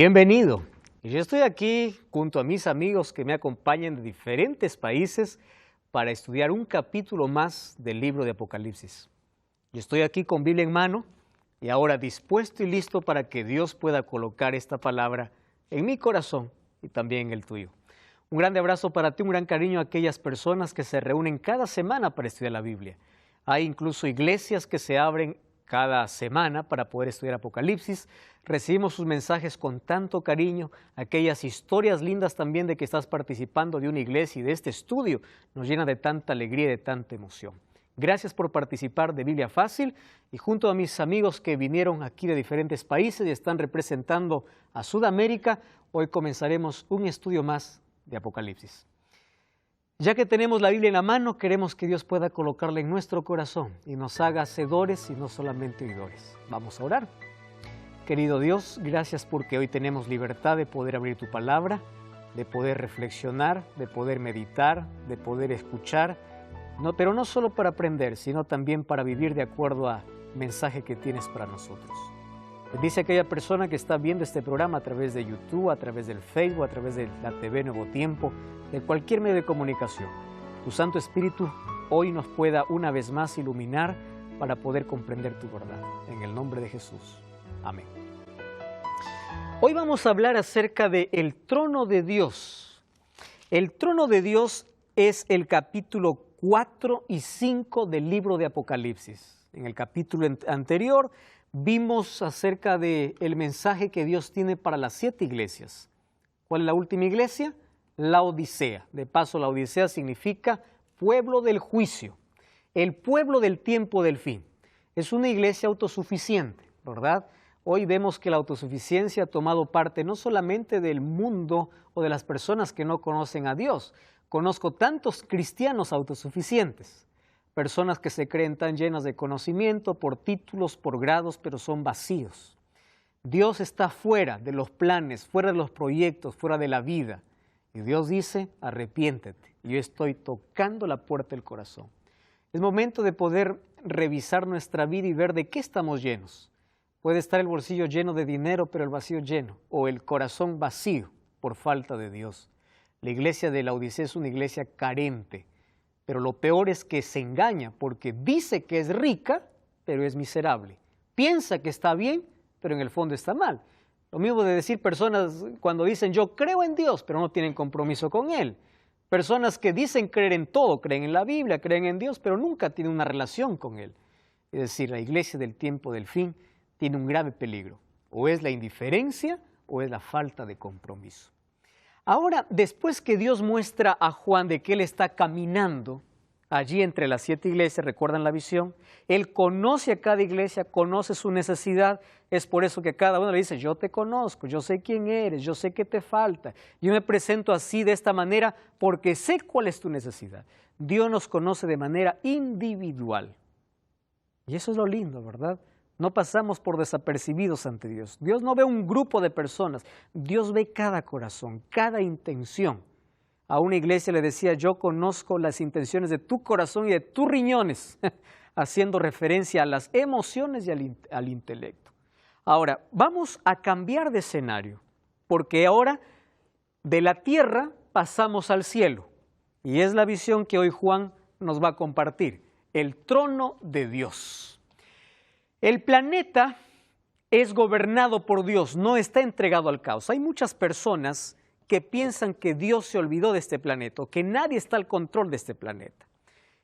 Bienvenido. Yo estoy aquí junto a mis amigos que me acompañan de diferentes países para estudiar un capítulo más del libro de Apocalipsis. Yo estoy aquí con Biblia en mano y ahora dispuesto y listo para que Dios pueda colocar esta palabra en mi corazón y también en el tuyo. Un grande abrazo para ti, un gran cariño a aquellas personas que se reúnen cada semana para estudiar la Biblia. Hay incluso iglesias que se abren cada semana para poder estudiar Apocalipsis. Recibimos sus mensajes con tanto cariño, aquellas historias lindas también de que estás participando de una iglesia y de este estudio nos llena de tanta alegría y de tanta emoción. Gracias por participar de Biblia Fácil y junto a mis amigos que vinieron aquí de diferentes países y están representando a Sudamérica, hoy comenzaremos un estudio más de Apocalipsis. Ya que tenemos la Biblia en la mano, queremos que Dios pueda colocarla en nuestro corazón y nos haga hacedores y no solamente oidores. Vamos a orar. Querido Dios, gracias porque hoy tenemos libertad de poder abrir tu palabra, de poder reflexionar, de poder meditar, de poder escuchar, pero no solo para aprender, sino también para vivir de acuerdo al mensaje que tienes para nosotros. Bendice a aquella persona que está viendo este programa a través de YouTube, a través del Facebook, a través de la TV Nuevo Tiempo, de cualquier medio de comunicación. Tu Santo Espíritu hoy nos pueda una vez más iluminar para poder comprender tu verdad. En el nombre de Jesús. Amén. Hoy vamos a hablar acerca del trono de Dios. El trono de Dios es el capítulo 4 y 5 del libro de Apocalipsis. En el capítulo anterior vimos acerca del mensaje que Dios tiene para las 7 iglesias. ¿Cuál es la última iglesia? La Odisea. De paso, la Odisea significa pueblo del juicio, el pueblo del tiempo del fin. Es una iglesia autosuficiente, ¿verdad? Hoy vemos que la autosuficiencia ha tomado parte no solamente del mundo o de las personas que no conocen a Dios. Conozco tantos cristianos autosuficientes, personas que se creen tan llenas de conocimiento por títulos, por grados, pero son vacíos. Dios está fuera de los planes, fuera de los proyectos, fuera de la vida. Y Dios dice, arrepiéntete. Yo estoy tocando la puerta del corazón. Es momento de poder revisar nuestra vida y ver de qué estamos llenos. Puede estar el bolsillo lleno de dinero, pero el vacío lleno, o el corazón vacío por falta de Dios. La iglesia de la Odisea es una iglesia carente, pero lo peor es que se engaña porque dice que es rica, pero es miserable. Piensa que está bien, pero en el fondo está mal. Lo mismo de decir personas cuando dicen yo creo en Dios, pero no tienen compromiso con Él. Personas que dicen creer en todo, creen en la Biblia, creen en Dios, pero nunca tienen una relación con Él. Es decir, la iglesia del tiempo del fin tiene un grave peligro. O es la indiferencia o es la falta de compromiso. Ahora, después que Dios muestra a Juan de que Él está caminando allí entre las 7 iglesias, ¿recuerdan la visión? Él conoce a cada iglesia, conoce su necesidad, es por eso que cada uno le dice, yo te conozco, yo sé quién eres, yo sé qué te falta, yo me presento así de esta manera porque sé cuál es tu necesidad. Dios nos conoce de manera individual. Y eso es lo lindo, ¿verdad? No pasamos por desapercibidos ante Dios. Dios no ve un grupo de personas, Dios ve cada corazón, cada intención. A una iglesia le decía, yo conozco las intenciones de tu corazón y de tus riñones, haciendo referencia a las emociones y al intelecto. Ahora, vamos a cambiar de escenario, porque ahora de la tierra pasamos al cielo. Y es la visión que hoy Juan nos va a compartir, el trono de Dios. El planeta es gobernado por Dios, no está entregado al caos. Hay muchas personas que piensan que Dios se olvidó de este planeta, que nadie está al control de este planeta.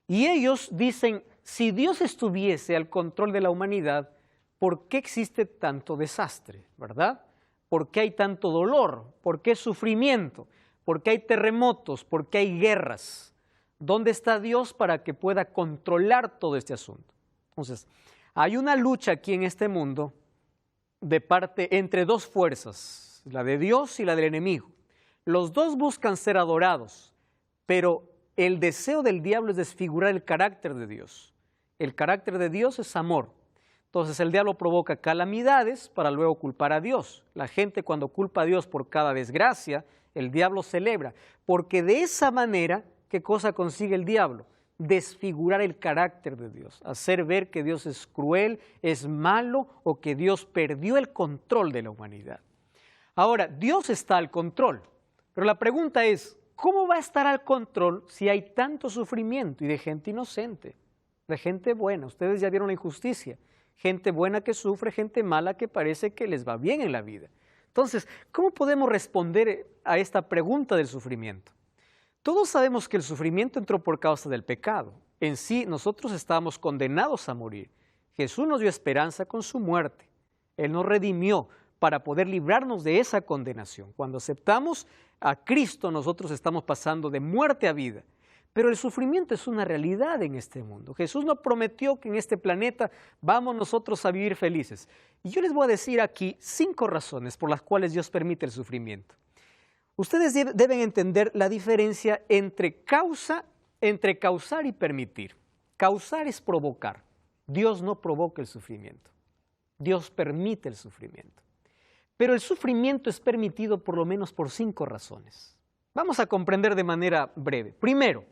Y ellos dicen, si Dios estuviese al control de la humanidad, ¿por qué existe tanto desastre, verdad? ¿Por qué hay tanto dolor? ¿Por qué sufrimiento? ¿Por qué hay terremotos? ¿Por qué hay guerras? ¿Dónde está Dios para que pueda controlar todo este asunto? Entonces, hay una lucha aquí en este mundo entre 2 fuerzas, la de Dios y la del enemigo. Los dos buscan ser adorados, pero el deseo del diablo es desfigurar el carácter de Dios. El carácter de Dios es amor. Entonces el diablo provoca calamidades para luego culpar a Dios. La gente cuando culpa a Dios por cada desgracia, el diablo celebra, porque de esa manera, ¿qué cosa consigue el diablo? Desfigurar el carácter de Dios, hacer ver que Dios es cruel, es malo o que Dios perdió el control de la humanidad. Ahora, Dios está al control, pero la pregunta es, ¿cómo va a estar al control si hay tanto sufrimiento y de gente inocente, de gente buena? Ustedes ya vieron la injusticia, gente buena que sufre, gente mala que parece que les va bien en la vida. Entonces, ¿cómo podemos responder a esta pregunta del sufrimiento? Todos sabemos que el sufrimiento entró por causa del pecado. En sí, nosotros estábamos condenados a morir. Jesús nos dio esperanza con su muerte. Él nos redimió para poder librarnos de esa condenación. Cuando aceptamos a Cristo, nosotros estamos pasando de muerte a vida. Pero el sufrimiento es una realidad en este mundo. Jesús nos prometió que en este planeta vamos nosotros a vivir felices. Y yo les voy a decir aquí 5 razones por las cuales Dios permite el sufrimiento. Ustedes deben entender la diferencia entre causar y permitir. Causar es provocar. Dios no provoca el sufrimiento. Dios permite el sufrimiento. Pero el sufrimiento es permitido por lo menos por 5 razones. Vamos a comprender de manera breve. Primero,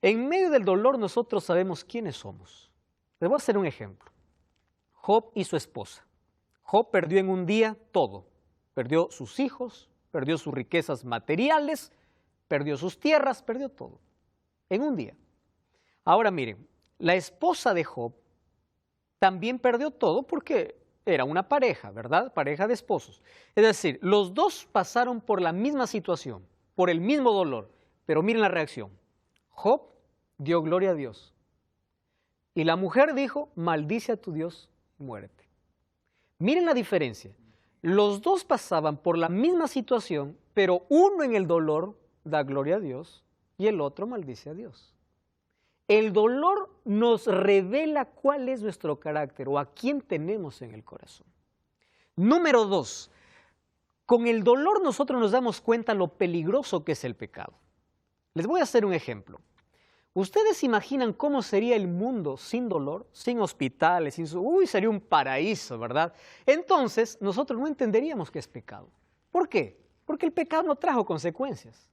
en medio del dolor nosotros sabemos quiénes somos. Les voy a hacer un ejemplo. Job y su esposa. Job perdió en un día todo. Perdió sus hijos, perdió sus riquezas materiales, perdió sus tierras, perdió todo. En un día. Ahora miren, la esposa de Job también perdió todo porque era una pareja, ¿verdad? Pareja de esposos. Es decir, los dos pasaron por la misma situación, por el mismo dolor. Pero miren la reacción. Job dio gloria a Dios. Y la mujer dijo, maldice a tu Dios y muérete. Miren la diferencia. Los dos pasaban por la misma situación, pero uno en el dolor da gloria a Dios y el otro maldice a Dios. El dolor nos revela cuál es nuestro carácter o a quién tenemos en el corazón. Número 2, con el dolor nosotros nos damos cuenta lo peligroso que es el pecado. Les voy a hacer un ejemplo. ¿Ustedes imaginan cómo sería el mundo sin dolor, sin hospitales, sería un paraíso, ¿verdad? Entonces, nosotros no entenderíamos qué es pecado. ¿Por qué? Porque el pecado no trajo consecuencias.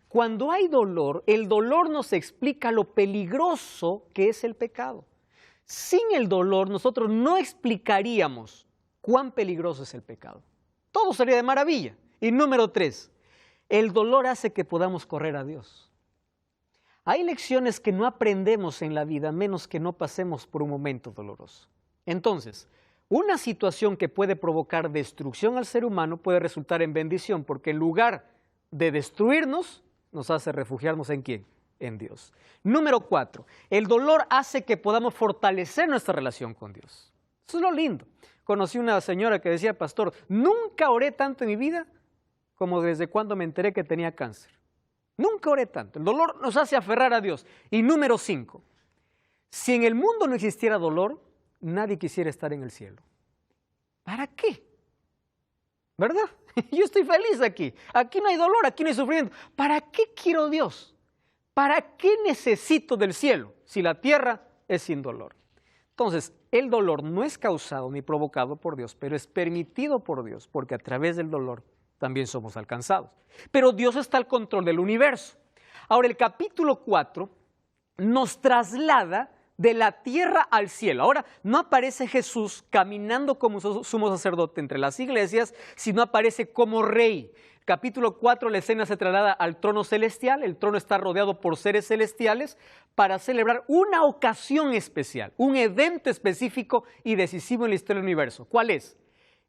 Cuando hay dolor, el dolor nos explica lo peligroso que es el pecado. Sin el dolor, nosotros no explicaríamos cuán peligroso es el pecado. Todo sería de maravilla. Y número 3, el dolor hace que podamos correr a Dios. Hay lecciones que no aprendemos en la vida, menos que no pasemos por un momento doloroso. Entonces, una situación que puede provocar destrucción al ser humano puede resultar en bendición, porque en lugar de destruirnos, nos hace refugiarnos ¿en quién? En Dios. Número 4, el dolor hace que podamos fortalecer nuestra relación con Dios. Eso es lo lindo. Conocí una señora que decía, pastor, nunca oré tanto en mi vida como desde cuando me enteré que tenía cáncer. Nunca oré tanto. El dolor nos hace aferrar a Dios. Y número 5, si en el mundo no existiera dolor, nadie quisiera estar en el cielo. ¿Para qué? ¿Verdad? Yo estoy feliz aquí. Aquí no hay dolor, aquí no hay sufrimiento. ¿Para qué quiero Dios? ¿Para qué necesito del cielo si la tierra es sin dolor? Entonces, el dolor no es causado ni provocado por Dios, pero es permitido por Dios, porque a través del dolor también somos alcanzados. Pero Dios está al control del universo. Ahora, el capítulo 4 nos traslada de la tierra al cielo. Ahora, no aparece Jesús caminando como sumo sacerdote entre las iglesias, sino aparece como rey. Capítulo 4, la escena se traslada al trono celestial. El trono está rodeado por seres celestiales para celebrar una ocasión especial, un evento específico y decisivo en la historia del universo. ¿Cuál es?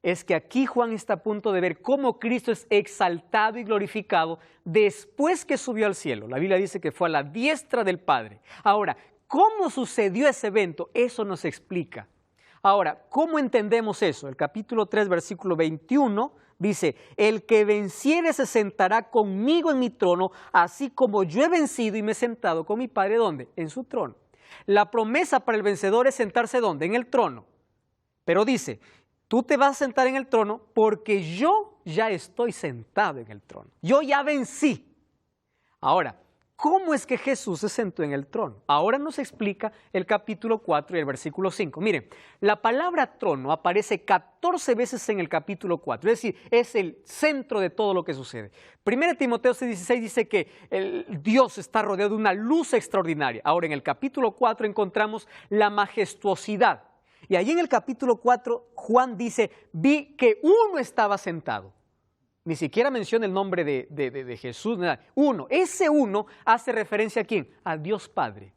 Es que aquí Juan está a punto de ver cómo Cristo es exaltado y glorificado después que subió al cielo. La Biblia dice que fue a la diestra del Padre. Ahora, ¿cómo sucedió ese evento? Eso nos explica. Ahora, ¿cómo entendemos eso? El capítulo 3, versículo 21 dice, el que venciere se sentará conmigo en mi trono, así como yo he vencido y me he sentado con mi Padre, ¿dónde? En su trono. La promesa para el vencedor es sentarse ¿dónde? En el trono. Pero dice, tú te vas a sentar en el trono porque yo ya estoy sentado en el trono. Yo ya vencí. Ahora, ¿cómo es que Jesús se sentó en el trono? Ahora nos explica el capítulo 4 y el versículo 5. Miren, la palabra trono aparece 14 veces en el capítulo 4, es decir, es el centro de todo lo que sucede. 1 Timoteo 6:16 dice que Dios está rodeado de una luz extraordinaria. Ahora, en el capítulo 4 encontramos la majestuosidad. Y allí en el capítulo 4, Juan dice, vi que uno estaba sentado. Ni siquiera menciona el nombre de Jesús, nada. Uno, ese uno hace referencia ¿a quién? A Dios Padre.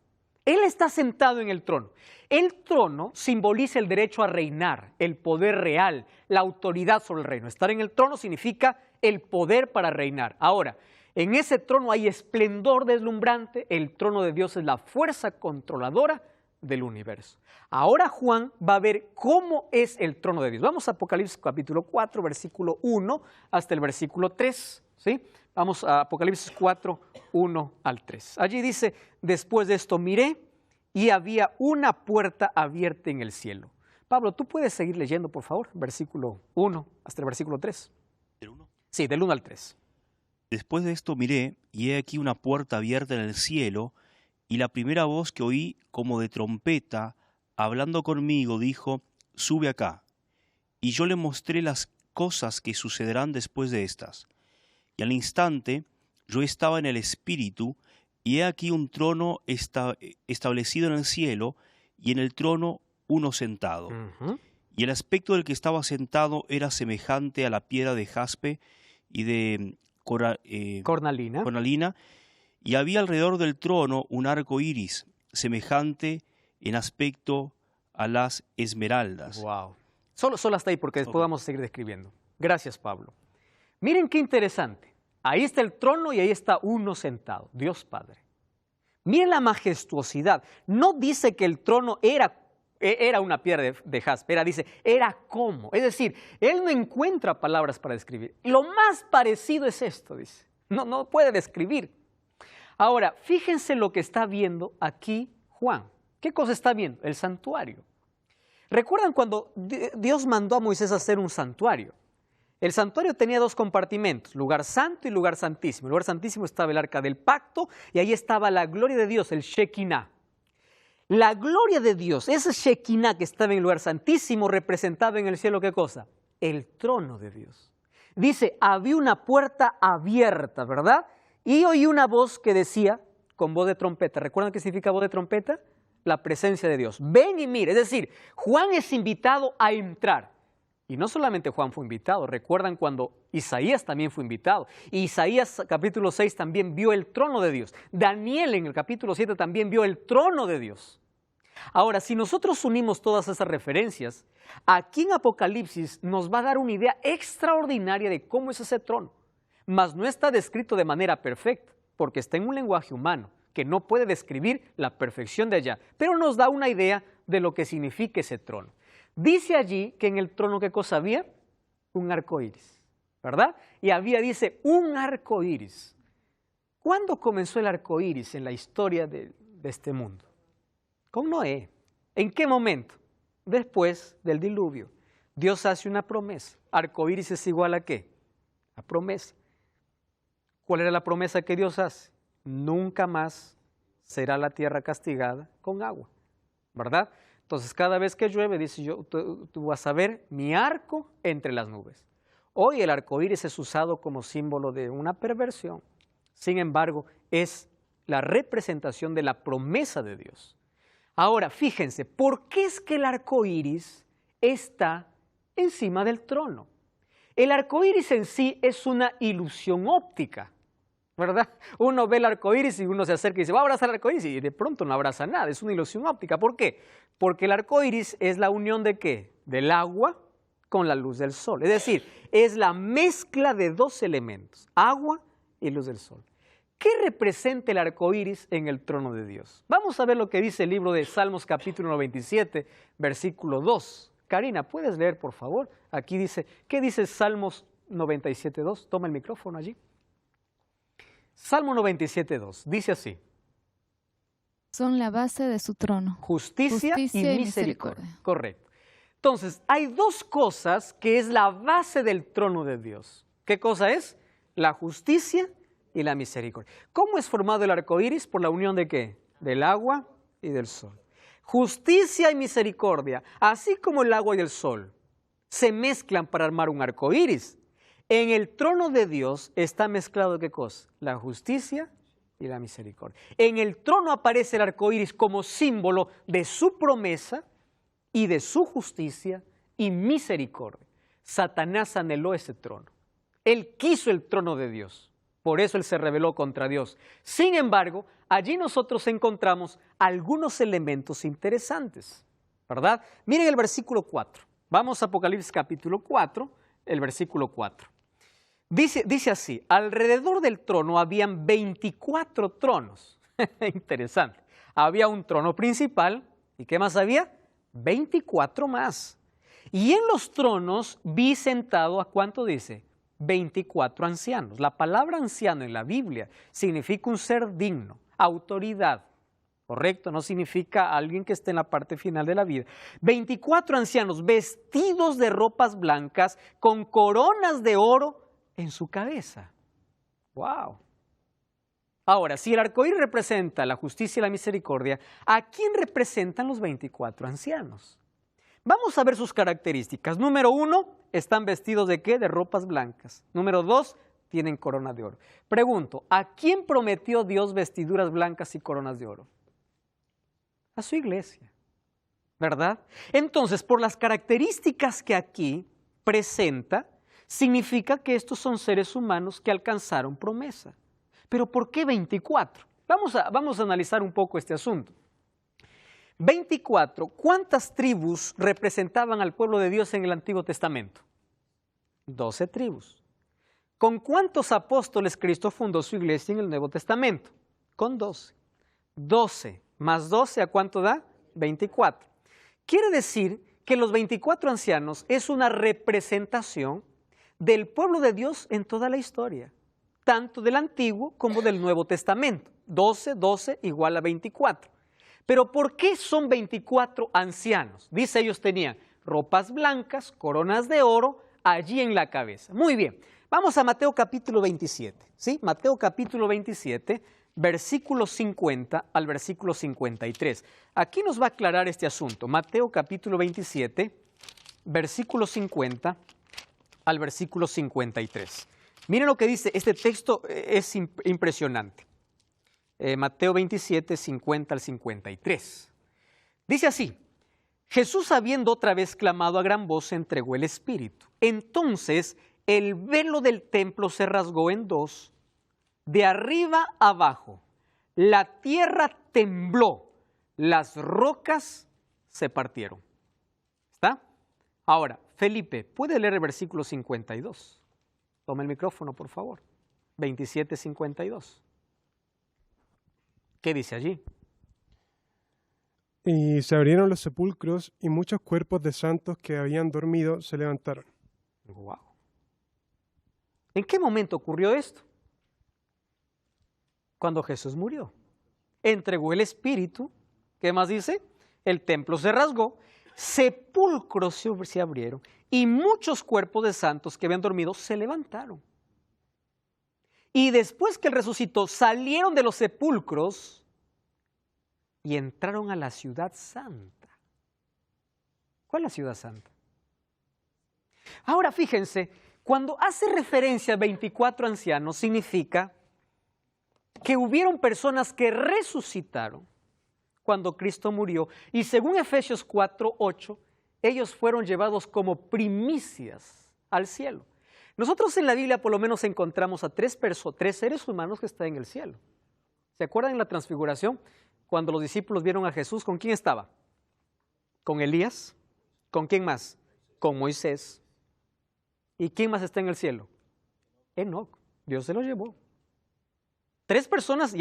Él está sentado en el trono. El trono simboliza el derecho a reinar, el poder real, la autoridad sobre el reino. Estar en el trono significa el poder para reinar. Ahora, en ese trono hay esplendor deslumbrante, el trono de Dios es la fuerza controladora del universo. Ahora Juan va a ver cómo es el trono de Dios. Vamos a Apocalipsis capítulo 4, versículo 1 hasta el versículo 3, ¿sí? Vamos a Apocalipsis 4, 1 al 3. Allí dice, después de esto miré y había una puerta abierta en el cielo. Pablo, ¿tú puedes seguir leyendo, por favor? Versículo 1 hasta el versículo 3. ¿Del 1? Sí, del 1 al 3. Después de esto miré, y he aquí una puerta abierta en el cielo, y la primera voz que oí como de trompeta, hablando conmigo, dijo, sube acá. Y yo le mostré las cosas que sucederán después de estas. Y al instante yo estaba en el Espíritu, y he aquí un trono establecido en el cielo, y en el trono uno sentado. Y el aspecto del que estaba sentado era semejante a la piedra de jaspe y de cornalina, y había alrededor del trono un arco iris, semejante en aspecto a las esmeraldas. Wow. Solo hasta ahí, porque después vamos a seguir describiendo. Gracias, Pablo. Miren qué interesante. Ahí está el trono y ahí está uno sentado, Dios Padre. Miren la majestuosidad. No dice que el trono era una piedra de jaspe, dice, era como. Es decir, él no encuentra palabras para describir. Lo más parecido es esto, dice. No puede describir. Ahora, fíjense lo que está viendo aquí Juan. ¿Qué cosa está viendo? El santuario. ¿Recuerdan cuando Dios mandó a Moisés a hacer un santuario? El santuario tenía dos compartimentos, lugar santo y lugar santísimo. En el lugar santísimo estaba el arca del pacto y ahí estaba la gloria de Dios, el Shekinah. La gloria de Dios, ese Shekinah que estaba en el lugar santísimo, representaba en el cielo, ¿qué cosa? El trono de Dios. Dice, había una puerta abierta, ¿verdad? Y oí una voz que decía, con voz de trompeta. ¿Recuerdan qué significa voz de trompeta? La presencia de Dios. Ven y mire. Es decir, Juan es invitado a entrar. Y no solamente Juan fue invitado, recuerdan cuando Isaías también fue invitado. Y Isaías capítulo 6 también vio el trono de Dios. Daniel en el capítulo 7 también vio el trono de Dios. Ahora, si nosotros unimos todas esas referencias, aquí en Apocalipsis nos va a dar una idea extraordinaria de cómo es ese trono. Mas no está descrito de manera perfecta, porque está en un lenguaje humano, que no puede describir la perfección de allá, pero nos da una idea de lo que significa ese trono. Dice allí que en el trono, ¿qué cosa había? Un arco iris, ¿verdad? Y había, dice, un arco iris. ¿Cuándo comenzó el arco iris en la historia de este mundo? Con Noé. ¿En qué momento? Después del diluvio. Dios hace una promesa. Arco iris es igual a ¿qué? A promesa. ¿Cuál era la promesa que Dios hace? Nunca más será la tierra castigada con agua, ¿verdad? Entonces, cada vez que llueve, dice tú vas a ver mi arco entre las nubes. Hoy el arco iris es usado como símbolo de una perversión. Sin embargo, es la representación de la promesa de Dios. Ahora, fíjense, ¿por qué es que el arco iris está encima del trono? El arco iris en sí es una ilusión óptica, ¿verdad? Uno ve el arco iris y uno se acerca y dice, va a abrazar el arco iris, y de pronto no abraza nada, es una ilusión óptica. ¿Por qué? Porque el arco iris es la unión ¿de qué? Del agua con la luz del sol. Es decir, es la mezcla de dos elementos, agua y luz del sol. ¿Qué representa el arco iris en el trono de Dios? Vamos a ver lo que dice el libro de Salmos capítulo 97, versículo 2. Karina, ¿puedes leer, por favor? Aquí dice, ¿qué dice Salmos 97, 2? Toma el micrófono allí. Salmo 97, 2. Dice así. Son la base de su trono. Justicia y misericordia. Correcto. Entonces, hay dos cosas que es la base del trono de Dios. ¿Qué cosa es? La justicia y la misericordia. ¿Cómo es formado el arco iris? Por la unión de ¿qué? Del agua y del sol. Justicia y misericordia, así como el agua y el sol, se mezclan para armar un arco iris. En el trono de Dios está mezclado ¿qué cosa? La justicia y la misericordia. En el trono aparece el arco iris como símbolo de su promesa y de su justicia y misericordia. Satanás anheló ese trono. Él quiso el trono de Dios. Por eso él se rebeló contra Dios. Sin embargo, allí nosotros encontramos algunos elementos interesantes, ¿verdad? Miren el versículo 4. Vamos a Apocalipsis capítulo 4, el versículo 4. Dice así: alrededor del trono habían 24 tronos. Interesante. Había un trono principal. ¿Y qué más había? 24 más. Y en los tronos vi sentado, ¿a cuánto dice? 24 ancianos. La palabra anciano en la Biblia significa un ser digno, autoridad, ¿correcto? No significa alguien que esté en la parte final de la vida. 24 ancianos vestidos de ropas blancas con coronas de oro en su cabeza. ¡Wow! Ahora, si el arcoíris representa la justicia y la misericordia, ¿a quién representan los 24 ancianos? Vamos a ver sus características. Número 1, están vestidos ¿de qué? De ropas blancas. Número 2, tienen corona de oro. Pregunto, ¿a quién prometió Dios vestiduras blancas y coronas de oro? A su iglesia, ¿verdad? Entonces, por las características que aquí presenta, significa que estos son seres humanos que alcanzaron promesa. ¿Pero por qué 24? Vamos a analizar un poco este asunto. 24, ¿cuántas tribus representaban al pueblo de Dios en el Antiguo Testamento? 12 tribus. ¿Con cuántos apóstoles Cristo fundó su iglesia en el Nuevo Testamento? Con 12. 12 más 12, ¿a cuánto da? 24. Quiere decir que los 24 ancianos es una representación del pueblo de Dios en toda la historia, tanto del Antiguo como del Nuevo Testamento. 12, 12 igual a 24. Pero ¿por qué son 24 ancianos? Dice, ellos tenían ropas blancas, coronas de oro, allí en la cabeza. Muy bien, vamos a Mateo capítulo 27, ¿sí? Mateo capítulo 27, versículo 50 al versículo 53. Aquí nos va a aclarar este asunto. Mateo capítulo 27, versículo 50 al versículo 53. Miren lo que dice, este texto es impresionante. Mateo 27, 50 al 53. Dice así: Jesús, habiendo otra vez clamado a gran voz, entregó el Espíritu. Entonces el velo del templo se rasgó en dos, de arriba abajo. La tierra tembló, las rocas se partieron. ¿Está? Ahora, Felipe, ¿puede leer el versículo 52? Toma el micrófono, por favor. 27, 52. ¿Qué dice allí? Y se abrieron los sepulcros y muchos cuerpos de santos que habían dormido se levantaron. Wow. ¿En qué momento ocurrió esto? Cuando Jesús murió. Entregó el Espíritu. ¿Qué más dice? El templo se rasgó, sepulcros se abrieron y muchos cuerpos de santos que habían dormido se levantaron. Y después que él resucitó, salieron de los sepulcros y entraron a la ciudad santa. ¿Cuál es la ciudad santa? Ahora fíjense, cuando hace referencia a 24 ancianos, significa que hubieron personas que resucitaron cuando Cristo murió. Y según Efesios 4:8, ellos fueron llevados como primicias al cielo. Nosotros en la Biblia por lo menos encontramos a tres seres humanos que están en el cielo. ¿Se acuerdan en la transfiguración? Cuando los discípulos vieron a Jesús, ¿con quién estaba? Con Elías. ¿Con quién más? Con Moisés. ¿Y quién más está en el cielo? Enoc. Dios se lo llevó. Tres personas,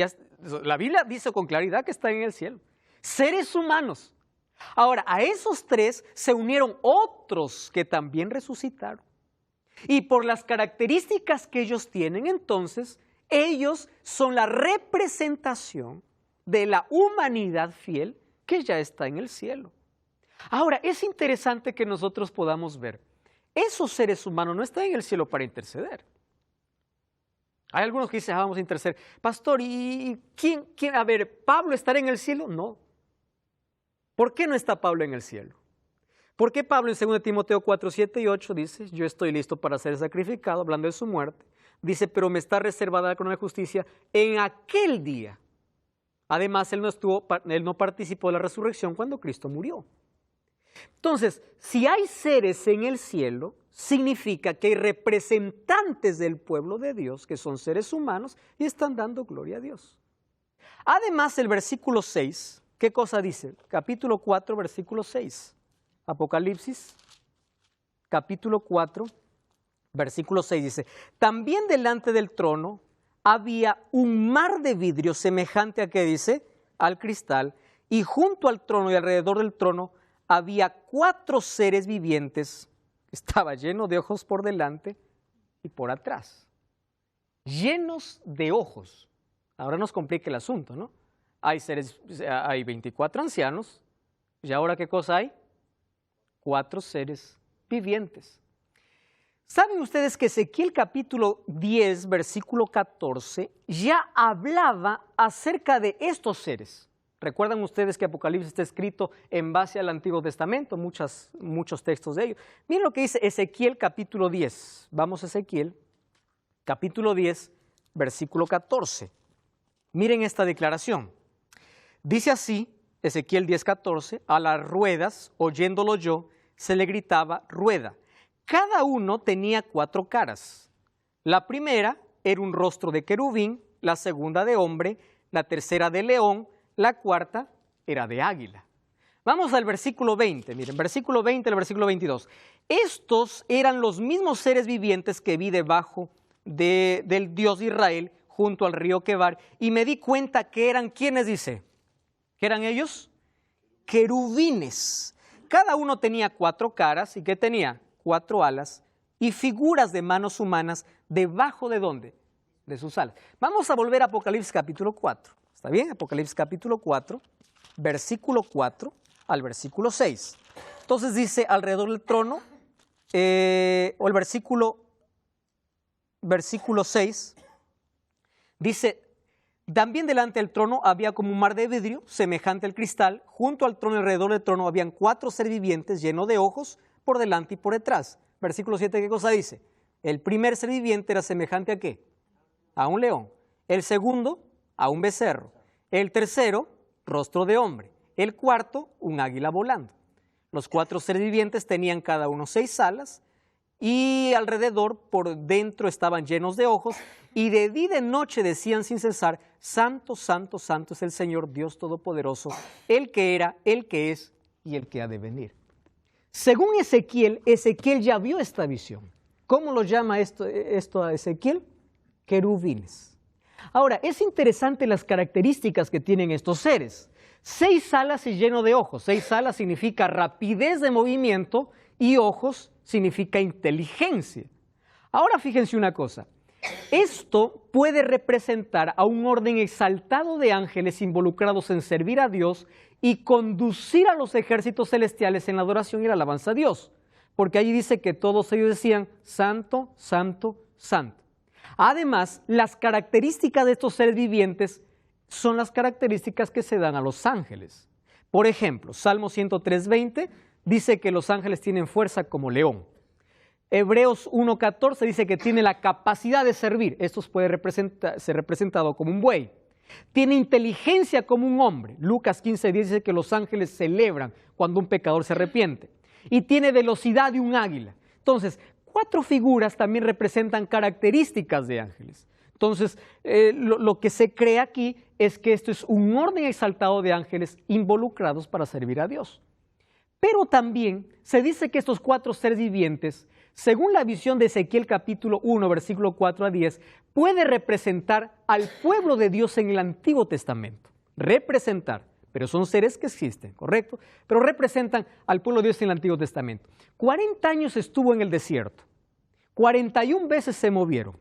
la Biblia dice con claridad que están en el cielo. Seres humanos. Ahora, a esos tres se unieron otros que también resucitaron. Y por las características que ellos tienen, entonces, ellos son la representación de la humanidad fiel que ya está en el cielo. Ahora, es interesante que nosotros podamos ver, esos seres humanos no están en el cielo para interceder. Hay algunos que dicen, vamos a interceder. Pastor, ¿y quién? A ver, ¿Pablo estará en el cielo? No. ¿Por qué no está Pablo en el cielo? ¿Por qué Pablo en 2 Timoteo 4, 7 y 8 dice, yo estoy listo para ser sacrificado, hablando de su muerte? Dice, pero me está reservada la corona de justicia en aquel día. Además, él no participó de la resurrección cuando Cristo murió. Entonces, si hay seres en el cielo, significa que hay representantes del pueblo de Dios, que son seres humanos, y están dando gloria a Dios. Además, el versículo 6, ¿qué cosa dice? Capítulo 4, versículo 6. Apocalipsis, capítulo 4, versículo 6 dice, también delante del trono había un mar de vidrio semejante a, ¿qué dice? Al cristal, y junto al trono y alrededor del trono había 4 seres vivientes. Estaba lleno de ojos por delante y por atrás. Llenos de ojos. Ahora nos complica el asunto, ¿no? Hay 24 ancianos, y ahora ¿qué cosa hay? 4 seres vivientes. ¿Saben ustedes que Ezequiel capítulo 10, versículo 14, ya hablaba acerca de estos seres? Recuerdan ustedes que Apocalipsis está escrito en base al Antiguo Testamento, muchos textos de ellos. Miren lo que dice Ezequiel capítulo 10. Vamos a Ezequiel capítulo 10, versículo 14. Miren esta declaración. Dice así, Ezequiel 10, 14, a las ruedas, oyéndolo yo, se le gritaba rueda. Cada uno tenía 4 caras. La primera era un rostro de querubín, la segunda de hombre, la tercera de león, la cuarta era de águila. Vamos al versículo 20, miren, versículo 20 al versículo 22. Estos eran los mismos seres vivientes que vi debajo del Dios de Israel junto al río Quebar, y me di cuenta que eran, ¿quiénes dice? ¿Qué eran ellos? Querubines. Cada uno tenía 4 caras, ¿y qué tenía? 4 alas y figuras de manos humanas debajo de ¿dónde? De sus alas. Vamos a volver a Apocalipsis capítulo 4. ¿Está bien? Apocalipsis capítulo 4, versículo 4 al versículo 6. Entonces dice alrededor del trono, o el versículo 6, dice, también delante del trono había como un mar de vidrio, semejante al cristal, junto al trono y alrededor del trono habían 4 seres vivientes llenos de ojos, por delante y por detrás. Versículo 7, ¿qué cosa dice? El primer ser viviente era semejante ¿a qué? A un león. El segundo, a un becerro. El tercero, rostro de hombre. El cuarto, un águila volando. Los 4 seres vivientes tenían cada uno 6 alas y alrededor, por dentro, estaban llenos de ojos, y de día y de noche decían sin cesar, Santo, Santo, Santo es el Señor Dios Todopoderoso, el que era, el que es y el que ha de venir. Según Ezequiel, Ezequiel ya vio esta visión. ¿Cómo lo llama esto a Ezequiel? Querubines. Ahora, es interesante las características que tienen estos seres. 6 alas y lleno de ojos. 6 alas significa rapidez de movimiento y ojos significa inteligencia. Ahora fíjense una cosa. Esto puede representar a un orden exaltado de ángeles involucrados en servir a Dios y conducir a los ejércitos celestiales en la adoración y la alabanza a Dios. Porque allí dice que todos ellos decían, Santo, Santo, Santo. Además, las características de estos seres vivientes son las características que se dan a los ángeles. Por ejemplo, Salmo 103:20 dice que los ángeles tienen fuerza como león. Hebreos 1:14 dice que tiene la capacidad de servir. Esto puede ser representado como un buey. Tiene inteligencia como un hombre. Lucas 15:10 dice que los ángeles celebran cuando un pecador se arrepiente. Y tiene velocidad de un águila. Entonces, 4 figuras también representan características de ángeles. Entonces, lo que se cree aquí es que esto es un orden exaltado de ángeles involucrados para servir a Dios. Pero también se dice que estos 4 seres vivientes, según la visión de Ezequiel capítulo 1, versículo 4 a 10, puede representar al pueblo de Dios en el Antiguo Testamento. Representar, pero son seres que existen, ¿correcto? Pero representan al pueblo de Dios en el Antiguo Testamento. 40 años estuvo en el desierto, 41 veces se movieron.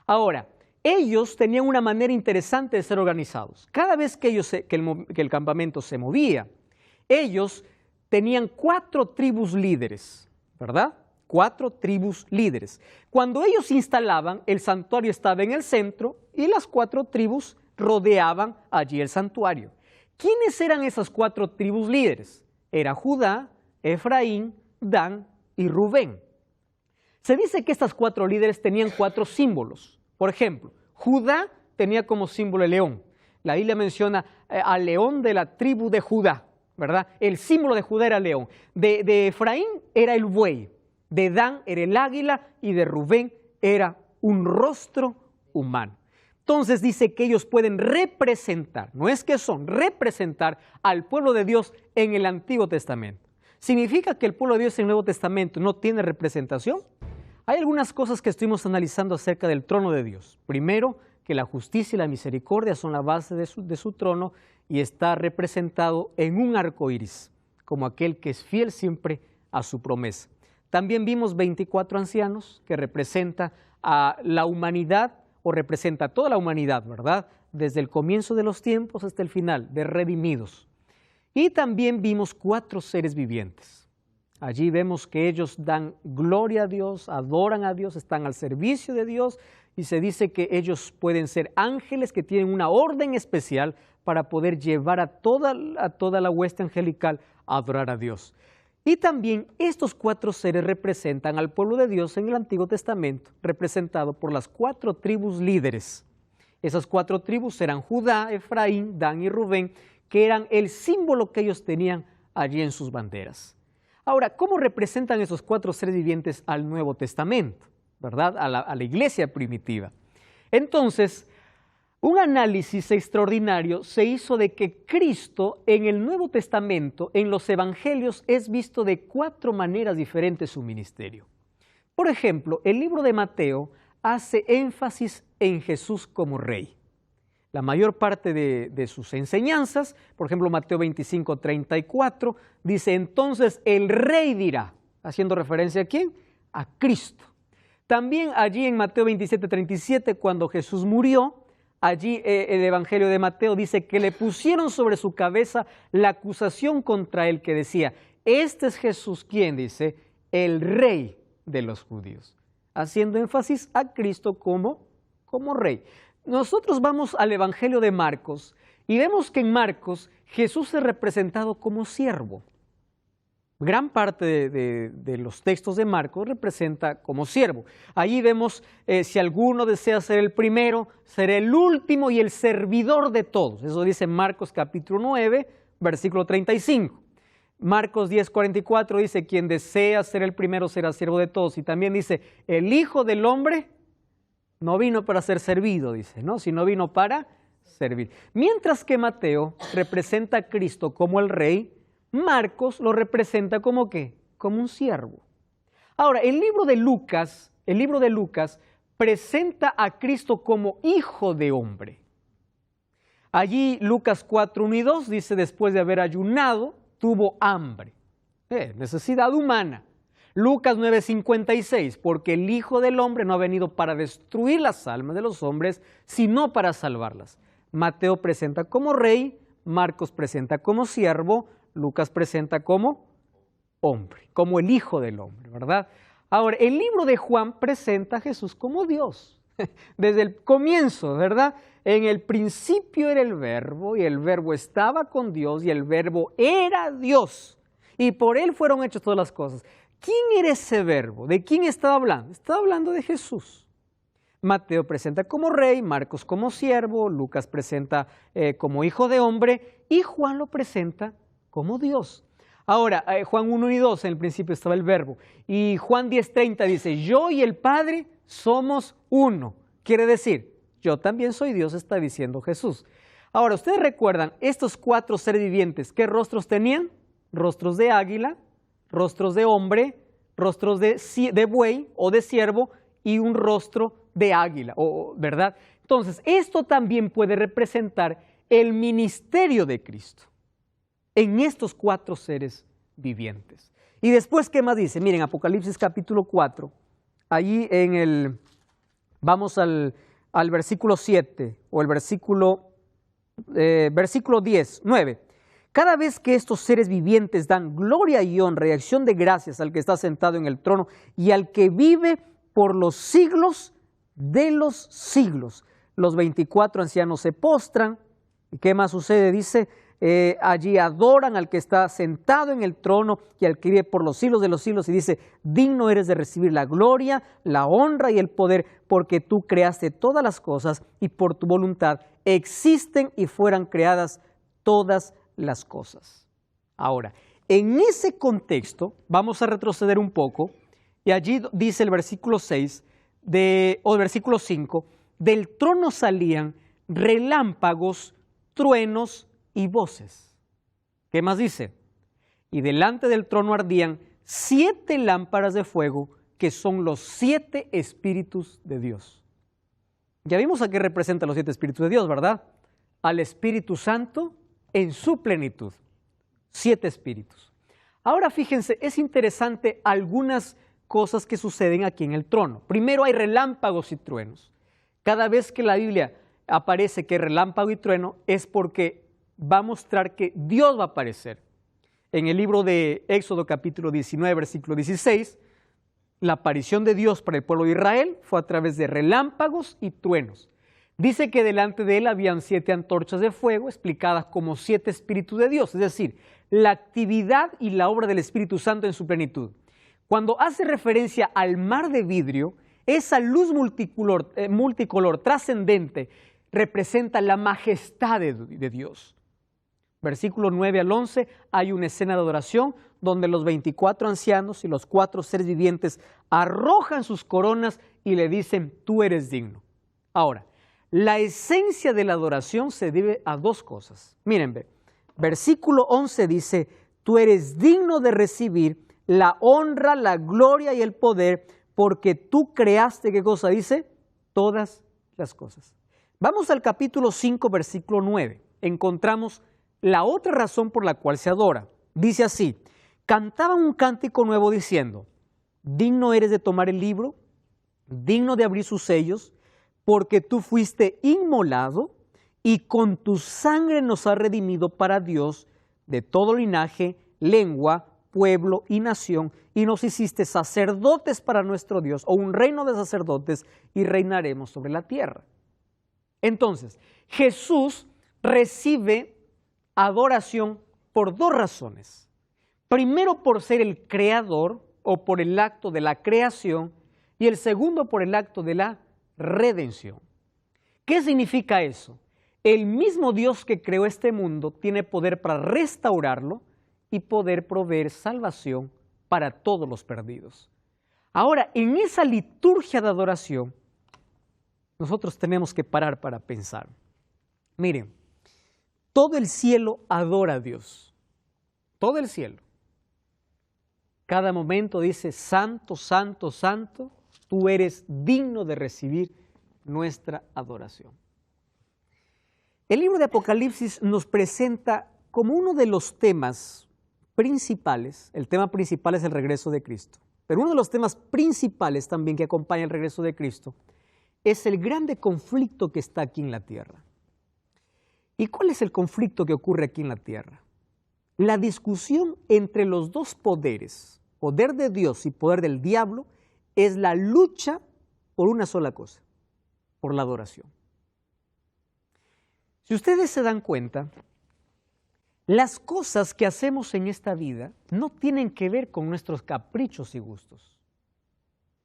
Ahora, ellos tenían una manera interesante de ser organizados. Cada vez que el campamento se movía, ellos tenían 4 tribus líderes, ¿verdad? 4 tribus líderes. Cuando ellos se instalaban, el santuario estaba en el centro y las 4 tribus rodeaban allí el santuario. ¿Quiénes eran esas 4 tribus líderes? Era Judá, Efraín, Dan y Rubén. Se dice que estas 4 líderes tenían 4 símbolos. Por ejemplo, Judá tenía como símbolo el león. La Biblia menciona al león de la tribu de Judá, ¿verdad? El símbolo de Judá era el león, de Efraín era el buey, de Dan era el águila y de Rubén era un rostro humano. Entonces dice que ellos pueden representar, no es que son, representar al pueblo de Dios en el Antiguo Testamento. ¿Significa que el pueblo de Dios en el Nuevo Testamento no tiene representación? Hay algunas cosas que estuvimos analizando acerca del trono de Dios. Primero, que la justicia y la misericordia son la base de su trono y está representado en un arco iris, como aquel que es fiel siempre a su promesa. También vimos 24 ancianos que representa a la humanidad, o representa a toda la humanidad, ¿verdad? Desde el comienzo de los tiempos hasta el final, de redimidos. Y también vimos 4 seres vivientes. Allí vemos que ellos dan gloria a Dios, adoran a Dios, están al servicio de Dios y se dice que ellos pueden ser ángeles que tienen una orden especial para poder llevar a toda la hueste angelical a adorar a Dios. Y también estos 4 seres representan al pueblo de Dios en el Antiguo Testamento, representado por las 4 tribus líderes. Esas 4 tribus eran Judá, Efraín, Dan y Rubén, que eran el símbolo que ellos tenían allí en sus banderas. Ahora, ¿cómo representan esos 4 seres vivientes al Nuevo Testamento? ¿Verdad? A la iglesia primitiva. Entonces, un análisis extraordinario se hizo de que Cristo en el Nuevo Testamento, en los Evangelios, es visto de 4 maneras diferentes su ministerio. Por ejemplo, el libro de Mateo hace énfasis en Jesús como rey. La mayor parte de sus enseñanzas, por ejemplo, Mateo 25:34, dice, entonces el rey dirá, haciendo referencia ¿a quién? A Cristo. También allí en Mateo 27:37, cuando Jesús murió, allí el Evangelio de Mateo dice que le pusieron sobre su cabeza la acusación contra él que decía, este es Jesús, ¿quién? Dice, el rey de los judíos, haciendo énfasis a Cristo como rey. Nosotros vamos al Evangelio de Marcos y vemos que en Marcos Jesús es representado como siervo. Gran parte de los textos de Marcos representa como siervo. Allí vemos, si alguno desea ser el primero, será el último y el servidor de todos. Eso dice Marcos capítulo 9, versículo 35. Marcos 10:44 dice, quien desea ser el primero será siervo de todos. Y también dice, el Hijo del Hombre no vino para ser servido, dice, ¿no? Sino vino para servir. Mientras que Mateo representa a Cristo como el rey, Marcos lo representa como ¿qué? Como un siervo. Ahora, el libro de Lucas presenta a Cristo como hijo de hombre. Allí Lucas 4:1-2 dice, después de haber ayunado, tuvo hambre. Necesidad humana. Lucas 9:56, porque el Hijo del Hombre no ha venido para destruir las almas de los hombres, sino para salvarlas. Mateo presenta como rey, Marcos presenta como siervo, Lucas presenta como hombre, como el Hijo del Hombre, ¿verdad? Ahora, el libro de Juan presenta a Jesús como Dios, desde el comienzo, ¿verdad? En el principio era el Verbo, y el Verbo estaba con Dios, y el Verbo era Dios, y por Él fueron hechas todas las cosas. ¿Quién era ese Verbo? ¿De quién estaba hablando? Estaba hablando de Jesús. Mateo presenta como rey, Marcos como siervo, Lucas presenta como hijo de hombre, y Juan lo presenta como Dios. Ahora, Juan 1:2, en el principio estaba el Verbo, y Juan 10:30 dice, yo y el Padre somos uno. Quiere decir, yo también soy Dios, está diciendo Jesús. Ahora, ustedes recuerdan, estos 4 seres vivientes, ¿qué rostros tenían? Rostros de águila, rostros de hombre, rostros de buey o de ciervo y un rostro de águila, ¿verdad? Entonces, esto también puede representar el ministerio de Cristo en estos 4 seres vivientes. Y después, ¿qué más dice? Miren, Apocalipsis capítulo 4, allí vamos al versículo 7 o el versículo 10, 9. Cada vez que estos seres vivientes dan gloria y honra y acción de gracias al que está sentado en el trono y al que vive por los siglos de los siglos, los 24 ancianos se postran. ¿Y qué más sucede? Dice, allí adoran al que está sentado en el trono y al que vive por los siglos de los siglos, y dice, digno eres de recibir la gloria, la honra y el poder, porque tú creaste todas las cosas y por tu voluntad existen y fueran creadas todas las cosas. Ahora, en ese contexto, vamos a retroceder un poco, y allí dice el versículo 6, o el versículo 5, del trono salían relámpagos, truenos y voces. ¿Qué más dice? Y delante del trono ardían 7 lámparas de fuego, que son los 7 espíritus de Dios. Ya vimos a qué representan los 7 espíritus de Dios, ¿verdad? Al Espíritu Santo en su plenitud. 7 espíritus. Ahora fíjense, es interesante algunas cosas que suceden aquí en el trono. Primero hay relámpagos y truenos. Cada vez que la Biblia aparece que relámpago y trueno es porque va a mostrar que Dios va a aparecer. En el libro de Éxodo capítulo 19, versículo 16, la aparición de Dios para el pueblo de Israel fue a través de relámpagos y truenos. Dice que delante de él habían 7 antorchas de fuego explicadas como 7 espíritus de Dios, es decir, la actividad y la obra del Espíritu Santo en su plenitud. Cuando hace referencia al mar de vidrio, esa luz multicolor trascendente representa la majestad de Dios. Versículo 9 al 11, hay una escena de adoración donde los 24 ancianos y los 4 seres vivientes arrojan sus coronas y le dicen, tú eres digno. Ahora, la esencia de la adoración se debe a 2 cosas. Miren, versículo 11 dice, tú eres digno de recibir la honra, la gloria y el poder, porque tú creaste, ¿qué cosa dice? Todas las cosas. Vamos al capítulo 5, versículo 9. Encontramos la otra razón por la cual se adora. Dice así, cantaban un cántico nuevo diciendo, digno eres de tomar el libro, digno de abrir sus sellos, porque tú fuiste inmolado y con tu sangre nos has redimido para Dios de todo linaje, lengua, pueblo y nación, y nos hiciste sacerdotes para nuestro Dios, o un reino de sacerdotes, y reinaremos sobre la tierra. Entonces, Jesús recibe adoración por 2 razones. Primero, por ser el creador, o por el acto de la creación, y el segundo, por el acto de la redención. ¿Qué significa eso? El mismo Dios que creó este mundo tiene poder para restaurarlo y poder proveer salvación para todos los perdidos. Ahora, en esa liturgia de adoración, nosotros tenemos que parar para pensar. Miren, todo el cielo adora a Dios. Todo el cielo. Cada momento dice, santo, santo, santo, tú eres digno de recibir nuestra adoración. El libro de Apocalipsis nos presenta como uno de los temas principales, el tema principal es el regreso de Cristo, pero uno de los temas principales también que acompaña el regreso de Cristo es el grande conflicto que está aquí en la tierra. ¿Y cuál es el conflicto que ocurre aquí en la tierra? La discusión entre los 2 poderes, poder de Dios y poder del diablo, es la lucha por una sola cosa, por la adoración. Si ustedes se dan cuenta, las cosas que hacemos en esta vida no tienen que ver con nuestros caprichos y gustos,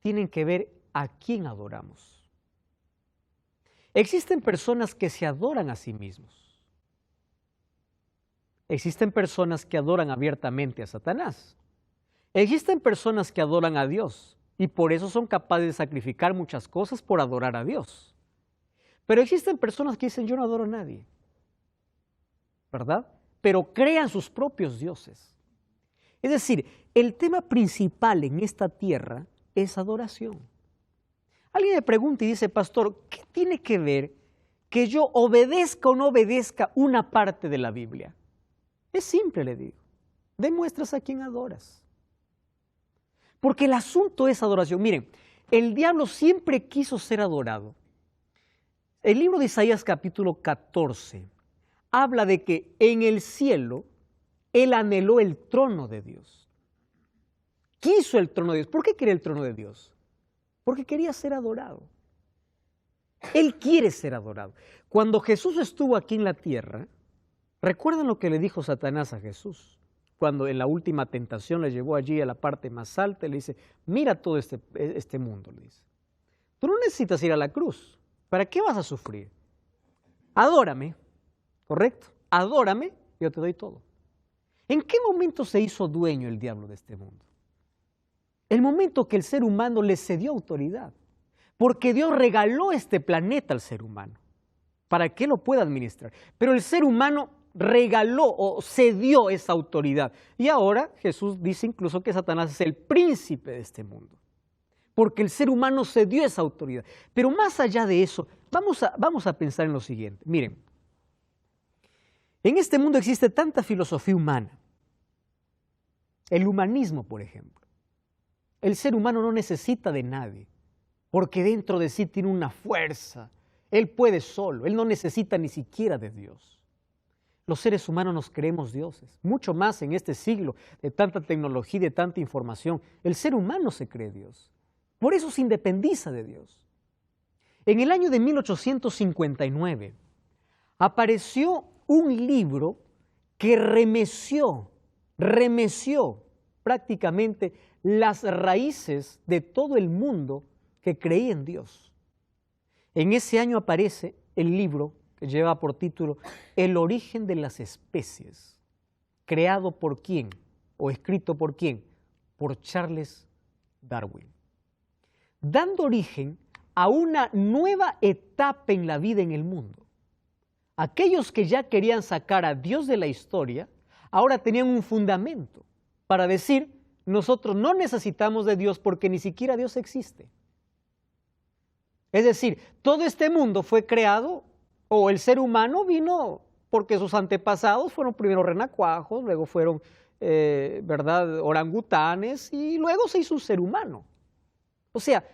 tienen que ver a quién adoramos. Existen personas que se adoran a sí mismos. Existen personas que adoran abiertamente a Satanás. Existen personas que adoran a Dios. Y por eso son capaces de sacrificar muchas cosas por adorar a Dios. Pero existen personas que dicen, yo no adoro a nadie, ¿verdad? Pero crean sus propios dioses. Es decir, el tema principal en esta tierra es adoración. Alguien me pregunta y dice, pastor, ¿qué tiene que ver que yo obedezca o no obedezca una parte de la Biblia? Es simple, le digo. Demuestras a quién adoras. Porque el asunto es adoración. Miren, el diablo siempre quiso ser adorado. El libro de Isaías capítulo 14 habla de que en el cielo él anheló el trono de Dios. Quiso el trono de Dios. ¿Por qué quería el trono de Dios? Porque quería ser adorado. Él quiere ser adorado. Cuando Jesús estuvo aquí en la tierra, ¿recuerdan lo que le dijo Satanás a Jesús? Cuando en la última tentación le llevó allí a la parte más alta y le dice, mira todo este mundo, le dice. Tú no necesitas ir a la cruz. ¿Para qué vas a sufrir? Adórame, ¿correcto? Adórame, yo te doy todo. ¿En qué momento se hizo dueño el diablo de este mundo? El momento que el ser humano le cedió autoridad, porque Dios regaló este planeta al ser humano para que lo pueda administrar. Pero el ser humano regaló o cedió esa autoridad. Y ahora Jesús dice incluso que Satanás es el príncipe de este mundo, porque el ser humano cedió esa autoridad. Pero más allá de eso, vamos a pensar en lo siguiente. Miren, en este mundo existe tanta filosofía humana. El humanismo, por ejemplo. El ser humano no necesita de nadie, porque dentro de sí tiene una fuerza. Él puede solo, él no necesita ni siquiera de Dios. Los seres humanos nos creemos dioses, mucho más en este siglo de tanta tecnología y de tanta información. El ser humano se cree Dios, por eso se independiza de Dios. En el año de 1859 apareció un libro que remeció prácticamente las raíces de todo el mundo que creía en Dios. En ese año aparece el libro que lleva por título El origen de las especies, creado por quién o escrito por quién, por Charles Darwin, dando origen a una nueva etapa en la vida en el mundo. Aquellos que ya querían sacar a Dios de la historia, ahora tenían un fundamento para decir, nosotros no necesitamos de Dios porque ni siquiera Dios existe. Es decir, todo este mundo fue creado, o el ser humano vino porque sus antepasados fueron primero renacuajos, luego fueron, orangutanes, y luego se hizo un ser humano. O sea,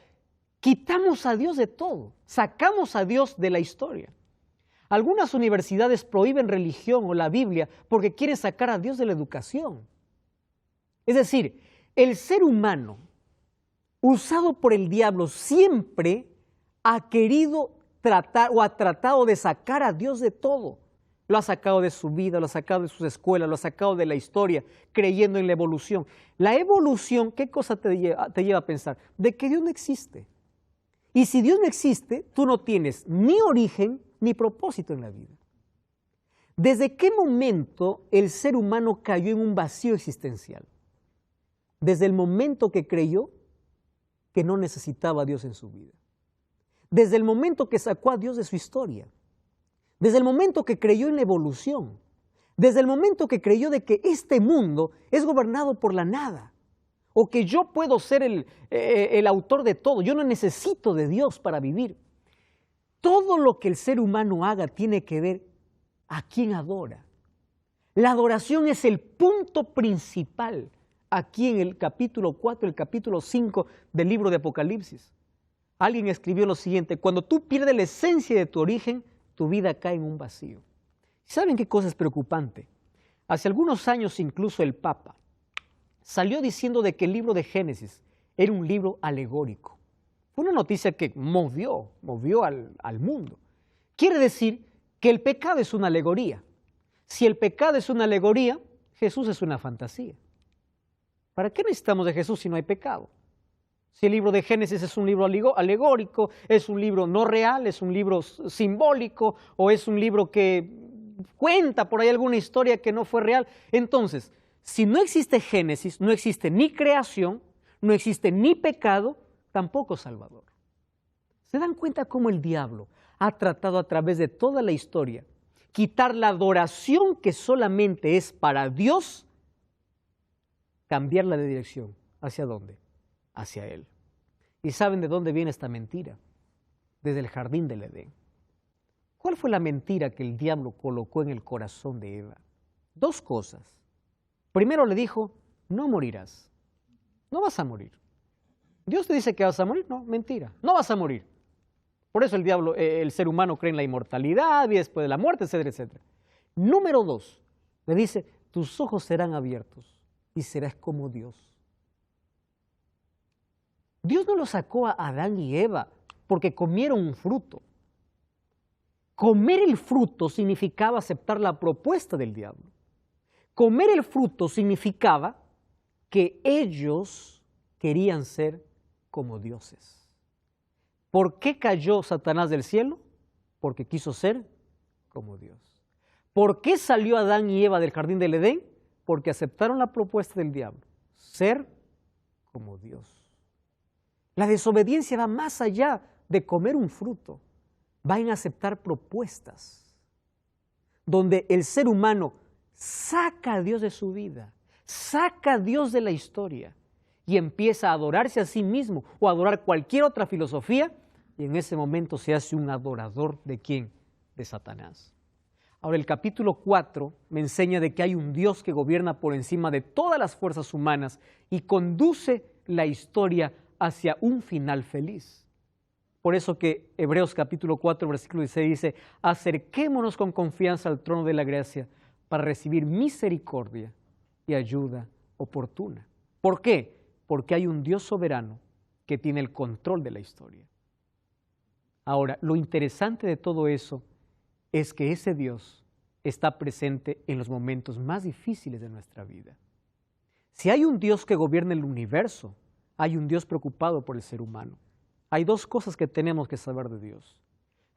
quitamos a Dios de todo, sacamos a Dios de la historia. Algunas universidades prohíben religión o la Biblia porque quieren sacar a Dios de la educación. Es decir, el ser humano, usado por el diablo, siempre ha querido tratar o ha tratado de sacar a Dios de todo. Lo ha sacado de su vida, lo ha sacado de sus escuelas, lo ha sacado de la historia, creyendo en la evolución. La evolución, ¿qué cosa te lleva a pensar? De que Dios no existe. Y si Dios no existe, tú no tienes ni origen ni propósito en la vida. ¿Desde qué momento el ser humano cayó en un vacío existencial? Desde el momento que creyó que no necesitaba a Dios en su vida. Desde el momento que sacó a Dios de su historia. Desde el momento que creyó en la evolución. Desde el momento que creyó de que este mundo es gobernado por la nada. O que yo puedo ser el autor de todo. Yo no necesito de Dios para vivir. Todo lo que el ser humano haga tiene que ver a quién adora. La adoración es el punto principal aquí en el capítulo 4, el capítulo 5 del libro de Apocalipsis. Alguien escribió lo siguiente: cuando tú pierdes la esencia de tu origen, tu vida cae en un vacío. ¿Saben qué cosa es preocupante? Hace algunos años incluso el Papa salió diciendo de que el libro de Génesis era un libro alegórico. Fue una noticia que movió al mundo. Quiere decir que el pecado es una alegoría. Si el pecado es una alegoría, Jesús es una fantasía. ¿Para qué necesitamos de Jesús si no hay pecado? Si el libro de Génesis es un libro alegórico, es un libro no real, es un libro simbólico, o es un libro que cuenta por ahí alguna historia que no fue real. Entonces, si no existe Génesis, no existe ni creación, no existe ni pecado, tampoco Salvador. ¿Se dan cuenta cómo el diablo ha tratado a través de toda la historia quitar la adoración que solamente es para Dios, cambiarla de dirección? ¿Hacia dónde? Hacia Él. ¿Y saben de dónde viene esta mentira? Desde el jardín del Edén. ¿Cuál fue la mentira que el diablo colocó en el corazón de Eva? Dos cosas. Primero le dijo, no morirás, no vas a morir. Dios te dice que vas a morir, no, mentira, no vas a morir. Por eso el diablo, el ser humano cree en la inmortalidad, y después de la muerte, etcétera, etcétera. Número dos, le dice, tus ojos serán abiertos y serás como Dios. Dios no lo sacó a Adán y Eva porque comieron un fruto. Comer el fruto significaba aceptar la propuesta del diablo. Comer el fruto significaba que ellos querían ser como dioses. ¿Por qué cayó Satanás del cielo? Porque quiso ser como Dios. ¿Por qué salió Adán y Eva del jardín del Edén? porque aceptaron la propuesta del diablo, ser como Dios. La desobediencia va más allá de comer un fruto, va en aceptar propuestas, donde el ser humano saca a Dios de su vida, saca a Dios de la historia y empieza a adorarse a sí mismo o a adorar cualquier otra filosofía, y en ese momento se hace un adorador ¿de quién? De Satanás. Ahora el capítulo 4 me enseña de que hay un Dios que gobierna por encima de todas las fuerzas humanas y conduce la historia hacia un final feliz. Por eso que Hebreos capítulo 4 versículo 16 dice: acerquémonos con confianza al trono de la gracia para recibir misericordia y ayuda oportuna. ¿Por qué? Porque hay un Dios soberano que tiene el control de la historia. Ahora, lo interesante de todo eso es que ese Dios está presente en los momentos más difíciles de nuestra vida. Si hay un Dios que gobierna el universo, hay un Dios preocupado por el ser humano. Hay dos cosas que tenemos que saber de Dios.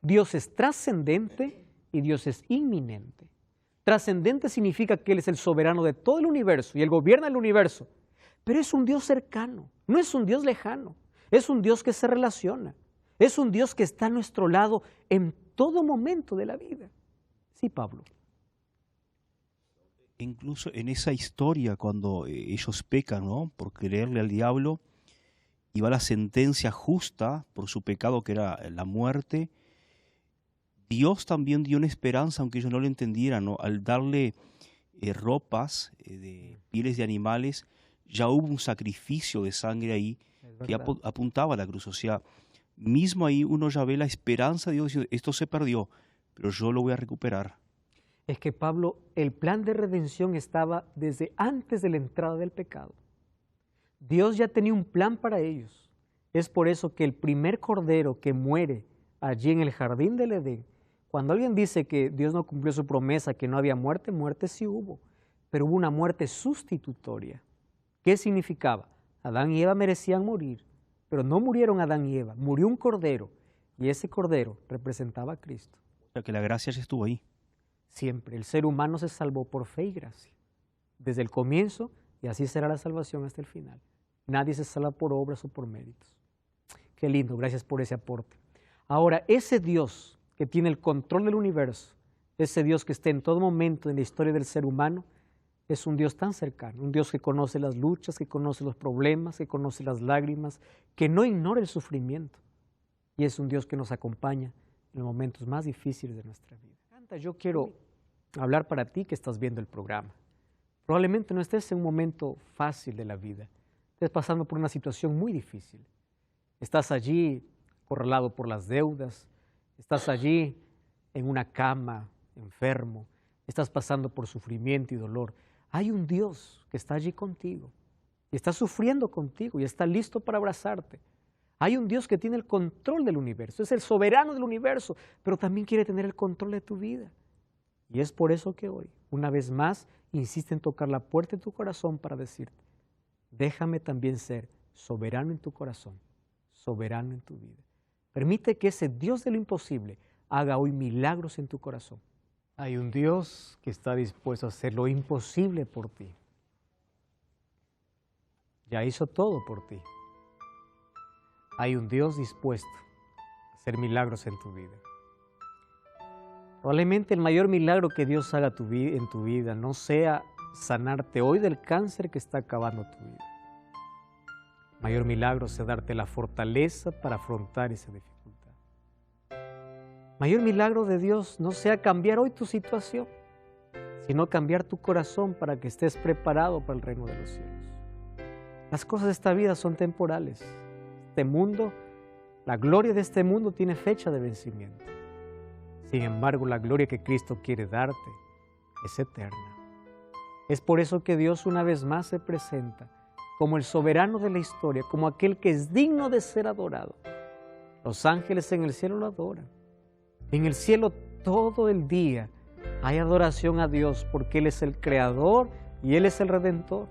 Dios es trascendente y Dios es inminente. Trascendente significa que Él es el soberano de todo el universo y Él gobierna el universo, pero es un Dios cercano, no es un Dios lejano, es un Dios que se relaciona. Es un Dios que está a nuestro lado en todo momento de la vida. Sí, Pablo. Incluso en esa historia, cuando ellos pecan, ¿no?, por creerle al diablo, y va la sentencia justa por su pecado, que era la muerte, Dios también dio una esperanza, aunque ellos no lo entendieran, ¿no? Al darle ropas de pieles de animales, ya hubo un sacrificio de sangre ahí que apuntaba a la cruz. O sea, mismo ahí uno ya ve la esperanza de Dios diciendo: esto se perdió, pero yo lo voy a recuperar. Es que, Pablo, el plan de redención estaba desde antes de la entrada del pecado. Dios ya tenía un plan para ellos. Es por eso que el primer cordero que muere allí en el jardín del Edén, cuando alguien dice que Dios no cumplió su promesa, que no había muerte, muerte sí hubo, pero hubo una muerte sustitutoria. ¿Qué significaba? Adán y Eva merecían morir, pero no murieron Adán y Eva, murió un cordero, y ese cordero representaba a Cristo. O sea, que la gracia ya estuvo ahí. Siempre, el ser humano se salvó por fe y gracia, desde el comienzo, y así será la salvación hasta el final. Nadie se salva por obras o por méritos. Qué lindo, gracias por ese aporte. Ahora, ese Dios que tiene el control del universo, ese Dios que está en todo momento en la historia del ser humano, es un Dios tan cercano, un Dios que conoce las luchas, que conoce los problemas, que conoce las lágrimas, que no ignora el sufrimiento. Y es un Dios que nos acompaña en los momentos más difíciles de nuestra vida. Yo quiero hablar para ti que estás viendo el programa. Probablemente no estés en un momento fácil de la vida, estés pasando por una situación muy difícil. Estás allí acorralado por las deudas, estás allí en una cama, enfermo, estás pasando por sufrimiento y dolor. Hay un Dios que está allí contigo y está sufriendo contigo y está listo para abrazarte. Hay un Dios que tiene el control del universo, es el soberano del universo, pero también quiere tener el control de tu vida. Y es por eso que hoy, una vez más, insiste en tocar la puerta de tu corazón para decirte: déjame también ser soberano en tu corazón, soberano en tu vida. Permite que ese Dios de lo imposible haga hoy milagros en tu corazón. Hay un Dios que está dispuesto a hacer lo imposible por ti. Ya hizo todo por ti. Hay un Dios dispuesto a hacer milagros en tu vida. Probablemente el mayor milagro que Dios haga en tu vida no sea sanarte hoy del cáncer que está acabando tu vida. El mayor milagro sea darte la fortaleza para afrontar esa dificultad. El mayor milagro de Dios no sea cambiar hoy tu situación, sino cambiar tu corazón para que estés preparado para el reino de los cielos. Las cosas de esta vida son temporales. Este mundo, la gloria de este mundo tiene fecha de vencimiento. Sin embargo, la gloria que Cristo quiere darte es eterna. Es por eso que Dios una vez más se presenta como el soberano de la historia, como aquel que es digno de ser adorado. Los ángeles en el cielo lo adoran. En el cielo todo el día hay adoración a Dios porque Él es el Creador y Él es el Redentor.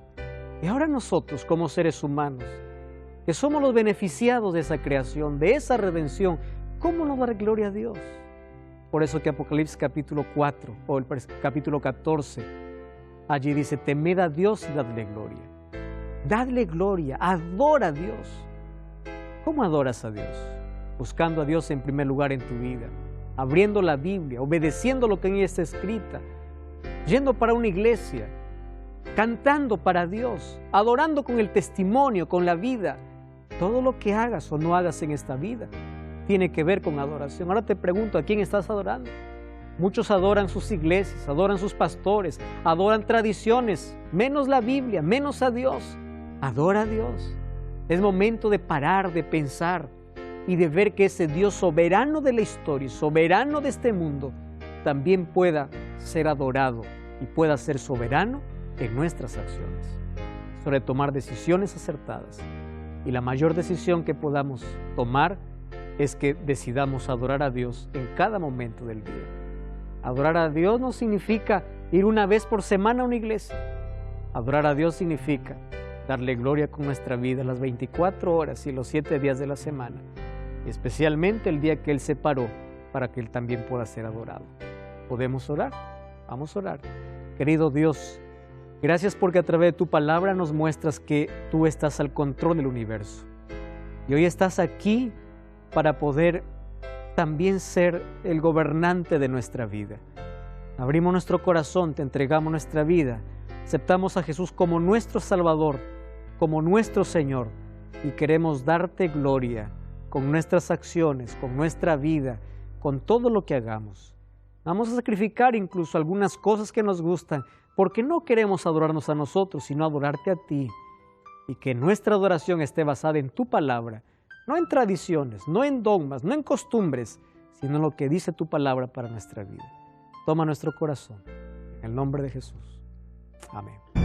Y ahora nosotros, como seres humanos, que somos los beneficiados de esa creación, de esa redención, ¿cómo no dar gloria a Dios? Por eso que Apocalipsis capítulo 4 o el capítulo 14 allí dice, temed a Dios y dadle gloria. Dadle gloria, adora a Dios. ¿Cómo adoras a Dios? Buscando a Dios en primer lugar en tu vida, abriendo la Biblia, obedeciendo lo que en ella está escrita, yendo para una iglesia, cantando para Dios, adorando con el testimonio, con la vida. Todo lo que hagas o no hagas en esta vida tiene que ver con adoración. Ahora te pregunto, ¿a quién estás adorando? Muchos adoran sus iglesias, adoran sus pastores, adoran tradiciones, menos la Biblia, menos a Dios. Adora a Dios. Es momento de parar, de pensar y de ver que ese Dios soberano de la historia, soberano de este mundo, también pueda ser adorado y pueda ser soberano en nuestras acciones. Sobre tomar decisiones acertadas. Y la mayor decisión que podamos tomar es que decidamos adorar a Dios en cada momento del día. Adorar a Dios no significa ir una vez por semana a una iglesia. Adorar a Dios significa darle gloria con nuestra vida las 24 horas y los 7 días de la semana, y especialmente el día que Él separó para que Él también pueda ser adorado. ¿Podemos orar? Vamos a orar. Querido Dios, gracias porque a través de tu palabra nos muestras que tú estás al control del universo. Y hoy estás aquí para poder también ser el gobernante de nuestra vida. Abrimos nuestro corazón, te entregamos nuestra vida, aceptamos a Jesús como nuestro Salvador, como nuestro Señor, y queremos darte gloria con nuestras acciones, con nuestra vida, con todo lo que hagamos. Vamos a sacrificar incluso algunas cosas que nos gustan, porque no queremos adorarnos a nosotros, sino adorarte a ti, y que nuestra adoración esté basada en tu palabra, no en tradiciones, no en dogmas, no en costumbres, sino en lo que dice tu palabra para nuestra vida. Toma nuestro corazón, en el nombre de Jesús. Amén.